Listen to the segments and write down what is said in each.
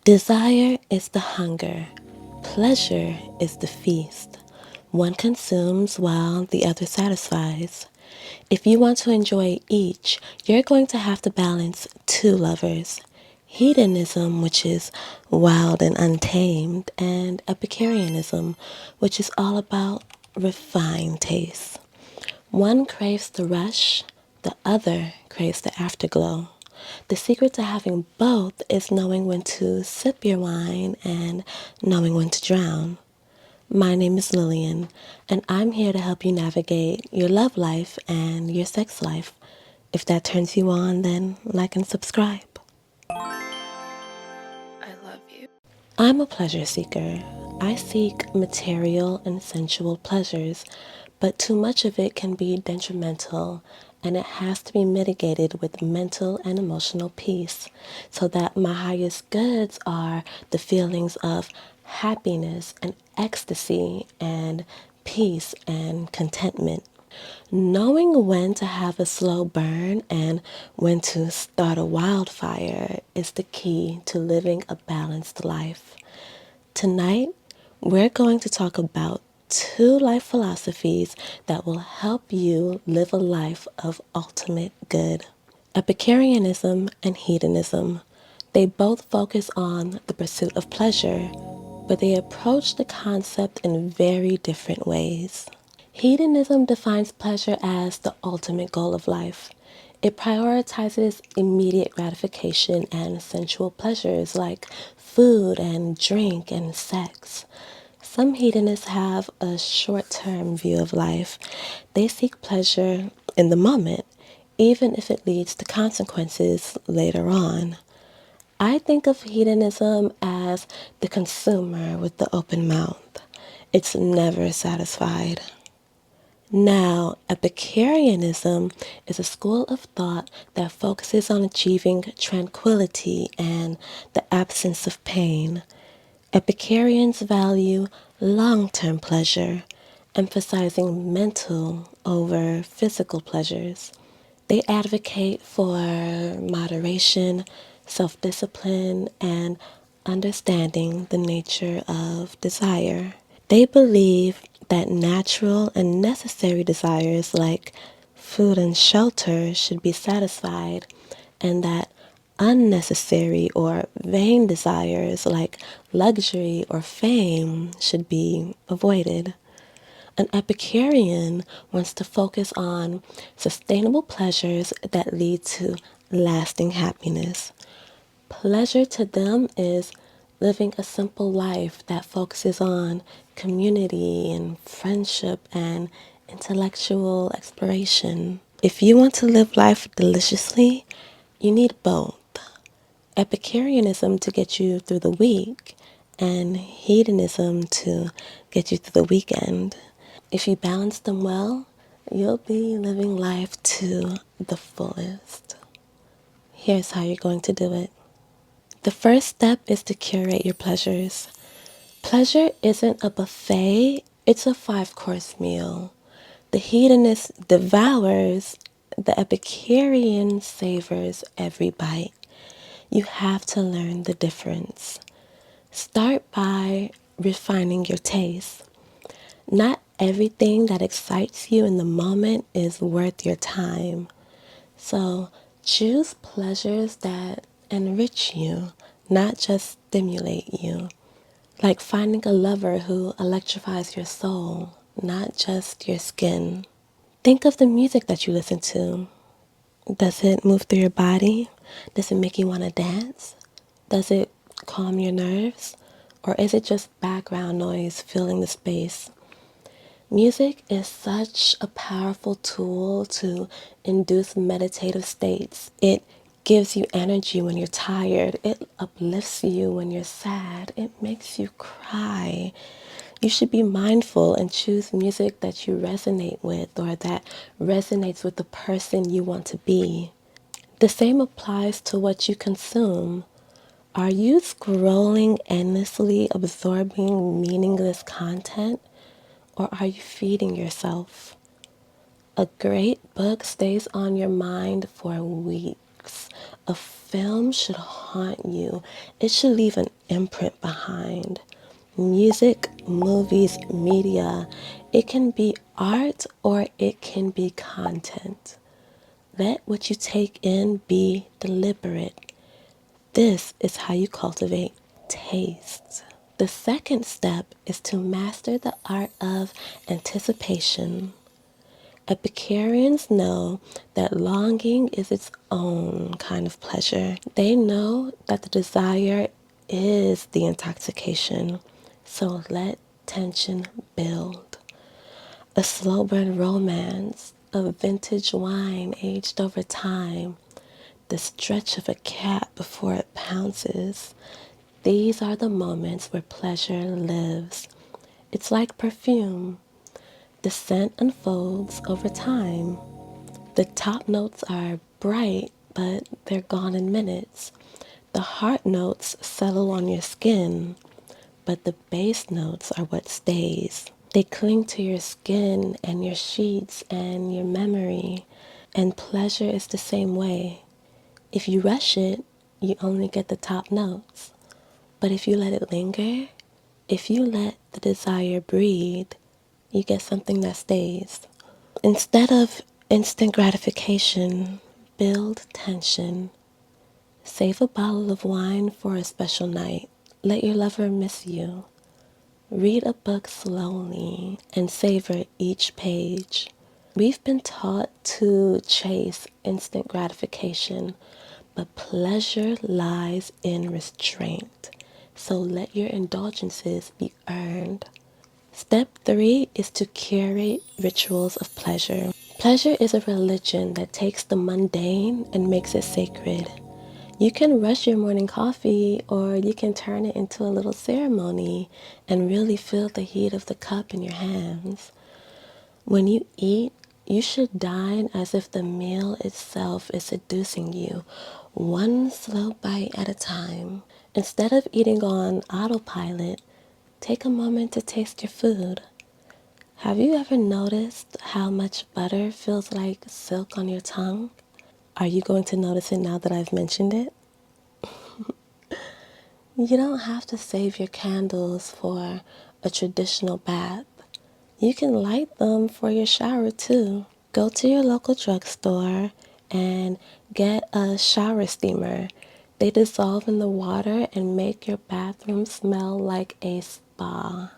Desire is the hunger, pleasure is the feast. One consumes while the other satisfies. If you want to enjoy each, you're going to have to balance two lovers. Hedonism, which is wild and untamed, and Epicureanism, which is all about refined tastes. One craves the rush, the other craves the afterglow. The secret to having both is knowing when to sip your wine and knowing when to drown. My name is Lillian, and I'm here to help you navigate your love life and your sex life. If that turns you on, then like and subscribe. I love you. I'm a pleasure seeker. I seek material and sensual pleasures, but too much of it can be detrimental, and it has to be mitigated with mental and emotional peace so that my highest goods are the feelings of happiness and ecstasy and peace and contentment. Knowing when to have a slow burn and when to start a wildfire is the key to living a balanced life. Tonight, we're going to talk about two life philosophies that will help you live a life of ultimate good. Epicureanism and hedonism. They both focus on the pursuit of pleasure, but they approach the concept in very different ways. Hedonism defines pleasure as the ultimate goal of life. It prioritizes immediate gratification and sensual pleasures like food and drink and sex. Some hedonists have a short term view of life. They seek pleasure in the moment, even if it leads to consequences later on. I think of hedonism as the consumer with the open mouth. It's never satisfied. Now, Epicureanism is a school of thought that focuses on achieving tranquility and the absence of pain. Epicureans value long-term pleasure, emphasizing mental over physical pleasures. They advocate for moderation, self-discipline, and understanding the nature of desire. They believe that natural and necessary desires like food and shelter should be satisfied, and that unnecessary or vain desires like luxury or fame should be avoided. An Epicurean wants to focus on sustainable pleasures that lead to lasting happiness. Pleasure to them is living a simple life that focuses on community and friendship and intellectual exploration. If you want to live life deliciously, you need both. Epicureanism to get you through the week, and hedonism to get you through the weekend. If you balance them well, you'll be living life to the fullest. Here's how you're going to do it. The first step is to curate your pleasures. Pleasure isn't a buffet, it's a 5-course meal. The hedonist devours, the Epicurean savors every bite. You have to learn the difference. Start by refining your taste. Not everything that excites you in the moment is worth your time. So choose pleasures that enrich you, not just stimulate you. Like finding a lover who electrifies your soul, not just your skin. Think of the music that you listen to. Does it move through your body? Does it make you want to dance? Does it calm your nerves? Or is it just background noise filling the space? Music is such a powerful tool to induce meditative states. It gives you energy when you're tired. It uplifts you when you're sad. It makes you cry. You should be mindful and choose music that you resonate with or that resonates with the person you want to be. The same applies to what you consume. Are you scrolling endlessly, absorbing meaningless content? Or are you feeding yourself? A great book stays on your mind for weeks. books. A film should haunt you. It should leave an imprint behind. Music, movies, media, it can be art or it can be content. Let what you take in be deliberate. This is how you cultivate taste. The second step is to master the art of anticipation. Epicureans know that longing is its own kind of pleasure. They know that the desire is the intoxication. So let tension build. A slow burn romance, a vintage wine aged over time, the stretch of a cat before it pounces. These are the moments where pleasure lives. It's like perfume. The scent unfolds over time. The top notes are bright, but they're gone in minutes. The heart notes settle on your skin, but the base notes are what stays. They cling to your skin and your sheets and your memory. And pleasure is the same way. If you rush it, you only get the top notes. But if you let it linger, if you let the desire breathe, you get something that stays. Instead of instant gratification, build tension. Save a bottle of wine for a special night. Let your lover miss you. Read a book slowly and savor each page. We've been taught to chase instant gratification, but pleasure lies in restraint. So let your indulgences be earned. Step 3 is to curate rituals of pleasure. Pleasure is a religion that takes the mundane and makes it sacred. You can rush your morning coffee, or you can turn it into a little ceremony and really feel the heat of the cup in your hands. When you eat, you should dine as if the meal itself is seducing you, one slow bite at a time. Instead of eating on autopilot, take a moment to taste your food. Have you ever noticed how much butter feels like silk on your tongue? Are you going to notice it now that I've mentioned it? You don't have to save your candles for a traditional bath. You can light them for your shower too. Go to your local drugstore and get a shower steamer. They dissolve in the water and make your bathroom smell like a spa.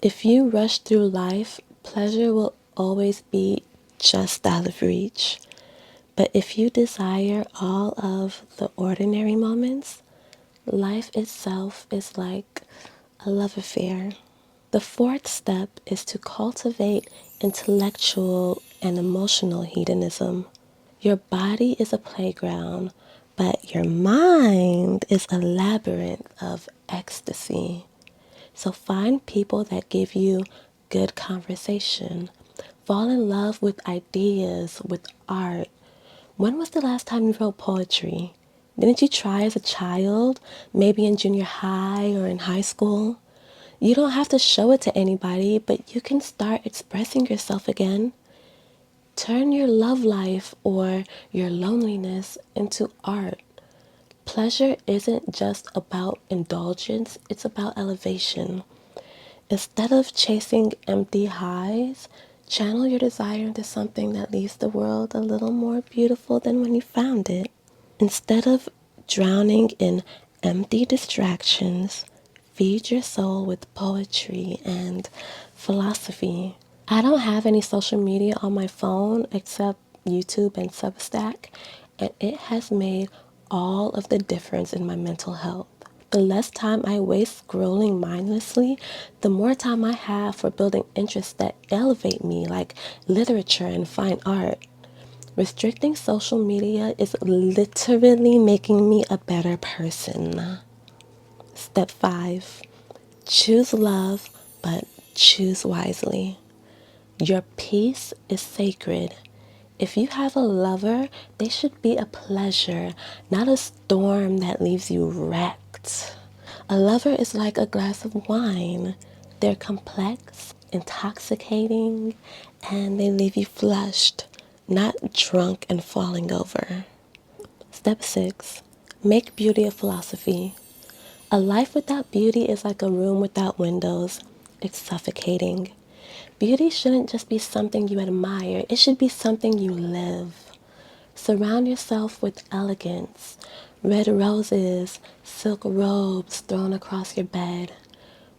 If you rush through life, pleasure will always be just out of reach. But if you desire all of the ordinary moments, life itself is like a love affair. The fourth step is to cultivate intellectual and emotional hedonism. Your body is a playground, but your mind is a labyrinth of ecstasy. So find people that give you good conversation. Fall in love with ideas, with art. When was the last time you wrote poetry? Didn't you try as a child, maybe in junior high or in high school? You don't have to show it to anybody, but you can start expressing yourself again. Turn your love life or your loneliness into art. Pleasure isn't just about indulgence, it's about elevation. Instead of chasing empty highs, channel your desire into something that leaves the world a little more beautiful than when you found it. Instead of drowning in empty distractions, feed your soul with poetry and philosophy. I don't have any social media on my phone except YouTube and Substack, and it has made all of the difference in my mental health. The less time I waste scrolling mindlessly, the more time I have for building interests that elevate me, like literature and fine art. Restricting social media is literally making me a better person. Step 5. Choose love, but choose wisely. Your peace is sacred. If you have a lover, they should be a pleasure, not a storm that leaves you wrecked. A lover is like a glass of wine. They're complex, intoxicating, and they leave you flushed, not drunk and falling over. Step 6. Make beauty a philosophy. A life without beauty is like a room without windows. It's suffocating. Beauty shouldn't just be something you admire, it should be something you live. Surround yourself with elegance. Red roses, silk robes thrown across your bed.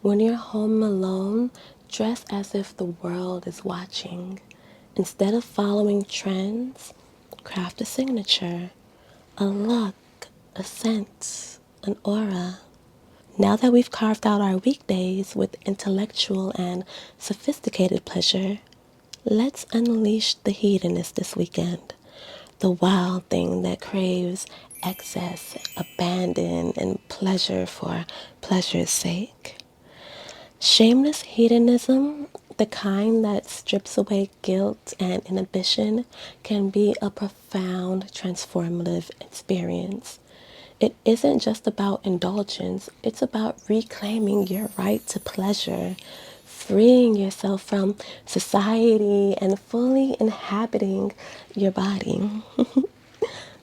When you're home alone, dress as if the world is watching. Instead of following trends, craft a signature, a look, a scent, an aura. Now that we've carved out our weekdays with intellectual and sophisticated pleasure, let's unleash the hedonist this weekend. The wild thing that craves excess, abandon, and pleasure for pleasure's sake. Shameless hedonism, the kind that strips away guilt and inhibition, can be a profound transformative experience. It isn't just about indulgence, it's about reclaiming your right to pleasure, freeing yourself from society, and fully inhabiting your body.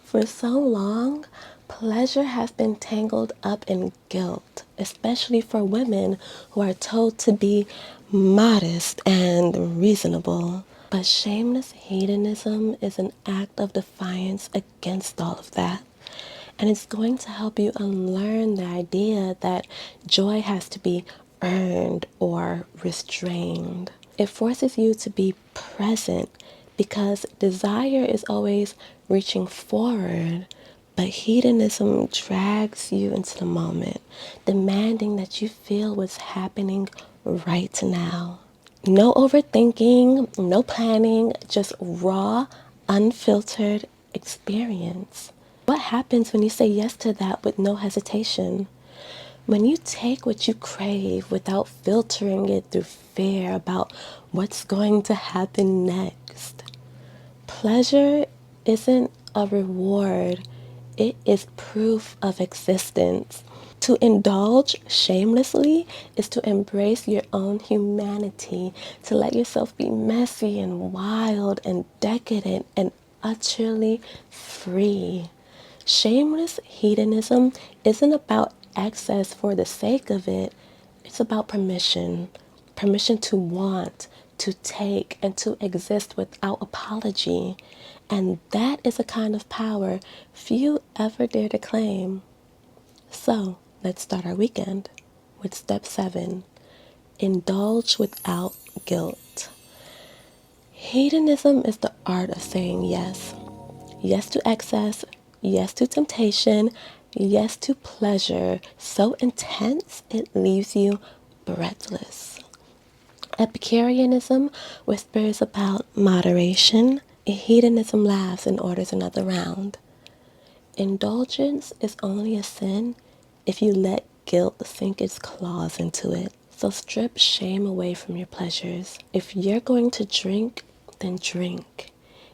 For so long, pleasure has been tangled up in guilt, especially for women who are told to be modest and reasonable. But shameless hedonism is an act of defiance against all of that. And it's going to help you unlearn the idea that joy has to be earned or restrained. It forces you to be present because desire is always reaching forward, but hedonism drags you into the moment, demanding that you feel what's happening right now. No overthinking, no planning, just raw, unfiltered experience. What happens when you say yes to that with no hesitation? When you take what you crave without filtering it through fear about what's going to happen next. Pleasure isn't a reward, it is proof of existence. To indulge shamelessly is to embrace your own humanity, to let yourself be messy and wild and decadent and utterly free. Shameless hedonism isn't about excess for the sake of it, it's about permission. Permission to want, to take, and to exist without apology. And that is a kind of power few ever dare to claim. So, let's start our weekend with step 7. Indulge without guilt. Hedonism is the art of saying yes. Yes to excess, yes to temptation, yes to pleasure so intense it leaves you breathless. Epicureanism whispers about moderation. Hedonism laughs and orders another round. Indulgence is only a sin if you let guilt sink its claws into it. So strip shame away from your pleasures. If you're going to drink, then drink.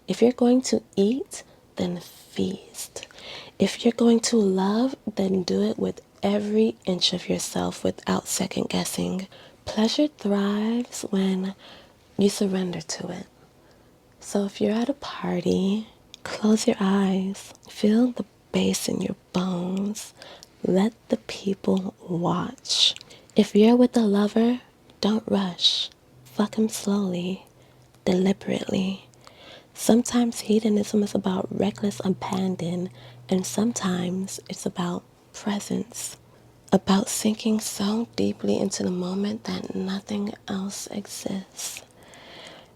If you're going to eat, then feast. If you're going to love, then do it with every inch of yourself without second guessing. Pleasure thrives when you surrender to it. So if you're at a party, close your eyes, feel the bass in your bones, let the people watch. If you're with a lover, don't rush. Fuck him slowly, deliberately. Sometimes hedonism is about reckless abandon, and sometimes it's about presence. About sinking so deeply into the moment that nothing else exists.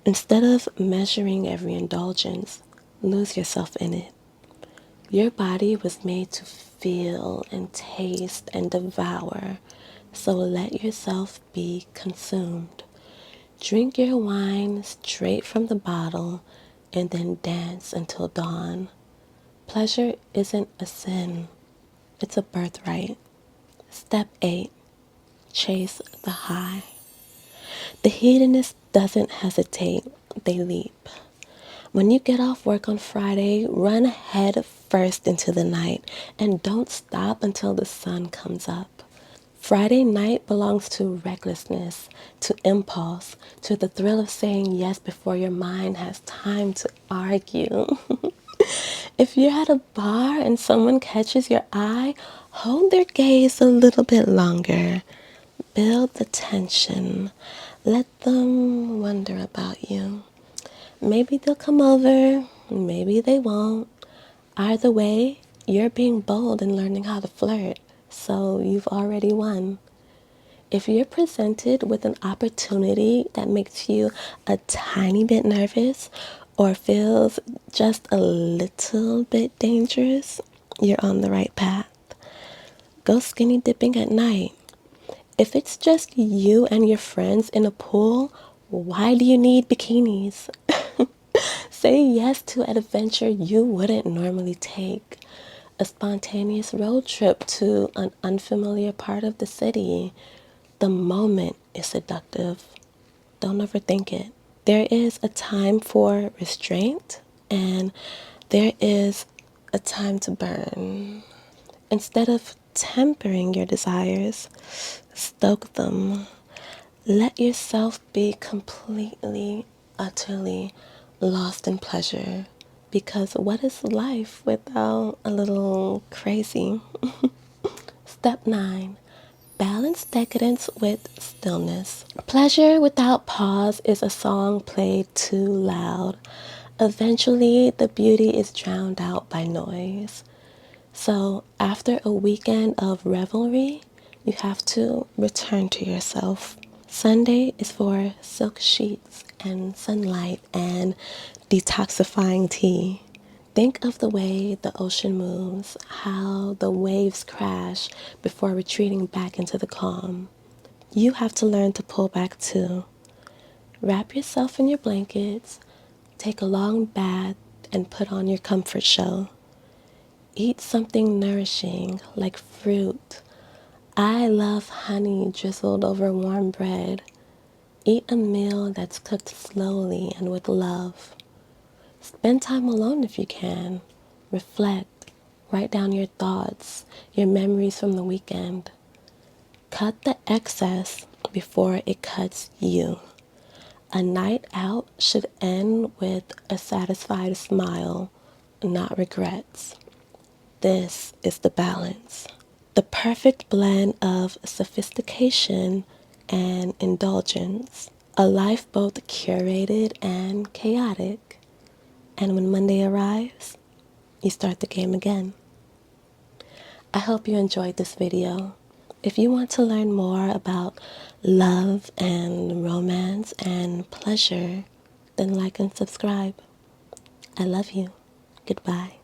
Instead of measuring every indulgence, lose yourself in it. Your body was made to feel and taste and devour, so let yourself be consumed. Drink your wine straight from the bottle and then dance until dawn. Pleasure isn't a sin, it's a birthright. Step 8. Chase the high. The hedonist doesn't hesitate, they leap. When you get off work on Friday, run head first into the night and don't stop until the sun comes up. Friday night belongs to recklessness, to impulse, to the thrill of saying yes before your mind has time to argue. If you're at a bar and someone catches your eye, hold their gaze a little bit longer. Build the tension. Let them wonder about you. Maybe they'll come over, maybe they won't. Either way, you're being bold and learning how to flirt, so you've already won. If you're presented with an opportunity that makes you a tiny bit nervous or feels just a little bit dangerous, you're on the right path. Go skinny dipping at night. If it's just you and your friends in a pool, why do you need bikinis? Say yes to an adventure you wouldn't normally take. A spontaneous road trip to an unfamiliar part of the city. The moment is seductive. Don't overthink it. There is a time for restraint and there is a time to burn. Instead of tempering your desires, stoke them. Let yourself be completely, utterly lost in pleasure. Because what is life without a little crazy? Step 9. Balance decadence with stillness. Pleasure without pause is a song played too loud. Eventually, the beauty is drowned out by noise. So, after a weekend of revelry, you have to return to yourself. Sunday is for silk sheets and sunlight and detoxifying tea. Think of the way the ocean moves, how the waves crash before retreating back into the calm. You have to learn to pull back too. Wrap yourself in your blankets, take a long bath, and put on your comfort show. Eat something nourishing like fruit. I love honey drizzled over warm bread. Eat a meal that's cooked slowly and with love. Spend time alone if you can. Reflect. Write down your thoughts, your memories from the weekend. Cut the excess before it cuts you. A night out should end with a satisfied smile, not regrets. This is the balance. The perfect blend of sophistication and indulgence. A life both curated and chaotic. And when Monday arrives, you start the game again. I hope you enjoyed this video. If you want to learn more about love and romance and pleasure, then like and subscribe. I love you. Goodbye.